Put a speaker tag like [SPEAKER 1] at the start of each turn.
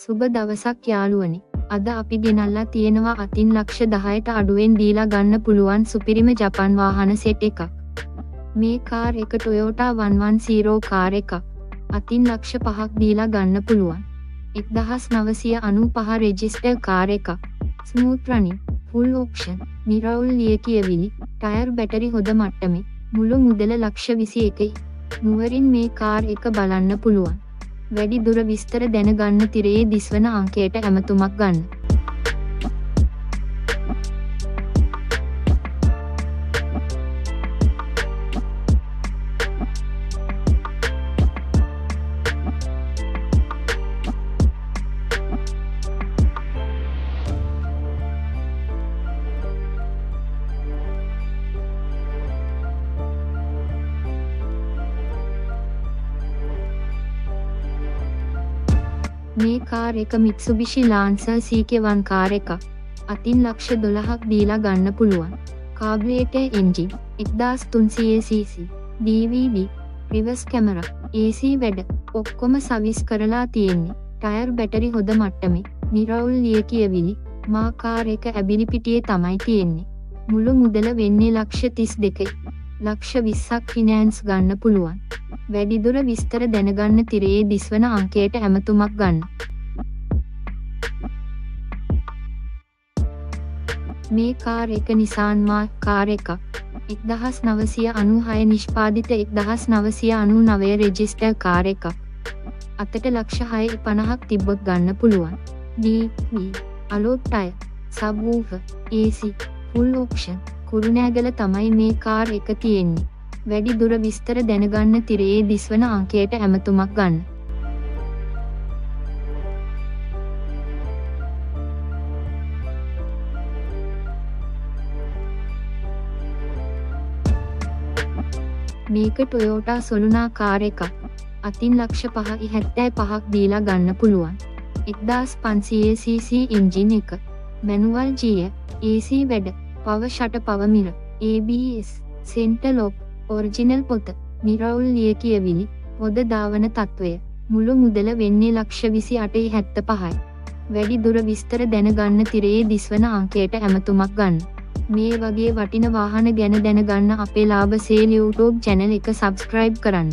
[SPEAKER 1] සුබ දවසක් යාළුවනි. අද අපි ගෙනල්ලා තියෙනවා අතින් ලක්ෂ 10ට අඩුවෙන් දීලා ගන්න පුළුවන් සුපිරිම ජපන් වාහන සෙට් එකක්. මේ කාර් එක Toyota 110 කාර් එකක්. අතින් ලක්ෂ 5ක් දීලා ගන්න පුළුවන්. 1995 රෙජිස්ටර් කාර් එකක්. ස්මූත් රනින්, ෆුල් ඔප්ෂන්, නිරවුල් ලියකියවිලි, ටයර් බැටරි හොද මට්ටමේ. මුළු මුදල ලක්ෂ 21යි. නුවරින් මේ කාර් එක බලන්න පුළුවන්. වැඩි දුර විස්තර දැනගන්න තිරයේ දිස්වන අංකයට ඇමතුමක් ගන්න. මේ කාර් එක Mitsubishi Lancer CK1 කාර් එකක්. අතින් ලක්ෂ 12ක් දීලා ගන්න පුළුවන්. Carburettor engine, 1300cc, DVD, reverse camera, AC වැඩ ඔක්කොම සවිස් කරලා තියෙන්නේ. ටයර් බැටරි හොද මට්ටමේ. නිරවුල් ලියකියවිලි. මා කාර් එක ඇබිලිපිටියේ තමයි තියෙන්නේ. මුළු මුදල වෙන්නේ ලක්ෂ 32යි. ලක්ෂ 20ක් ෆිනෑන්ස් ගන්න පුළුවන්. වැඩිදුර විස්තර දැනගන්න තිරයේ දිස්වන අංකයට ඇමතුමක් ගන්න. මේ කාර් එක Nissan Mark කාර් එකක්. 1996 නිෂ්පාදිත 1999 රෙජිස්ටර් කාර් එකක්. අතට ලක්ෂ 6.50ක් තිබ්බොත් ගන්න පුළුවන්. DV, අලෝට් tyre, subwoofer, AC, full option, Kurunegala තමයි මේ කාර් එක තියෙන්නේ. වැඩි දුර විස්තර දැනගන්න තිරයේ දිස්වන අංකයට ඇමතුමක් ගන්න. මේක Toyota Soluna කාර් එකක්. අතින් ලක්ෂ 5.75ක් දීලා ගන්න පුළුවන්. 1500cc එන්ජින් එක. මැනුවල් ගියර්, AC වැඩ, power shutter power mirror, ABS, centre lock, original පොත, නිරවුල් ලියකියවිලි, පොද දාවන තත්වය. මුළු මුදල වෙන්නේ ලක්ෂ 28.75යි. වැඩි දුර විස්තර දැනගන්න තිරයේ දිස්වන අංකයට ඇමතුමක් ගන්න. මේ වගේ වටින වාහන ගැන දැනගන්න අපේ ලාභ සේල් YouTube channel එක subscribe කරන්න.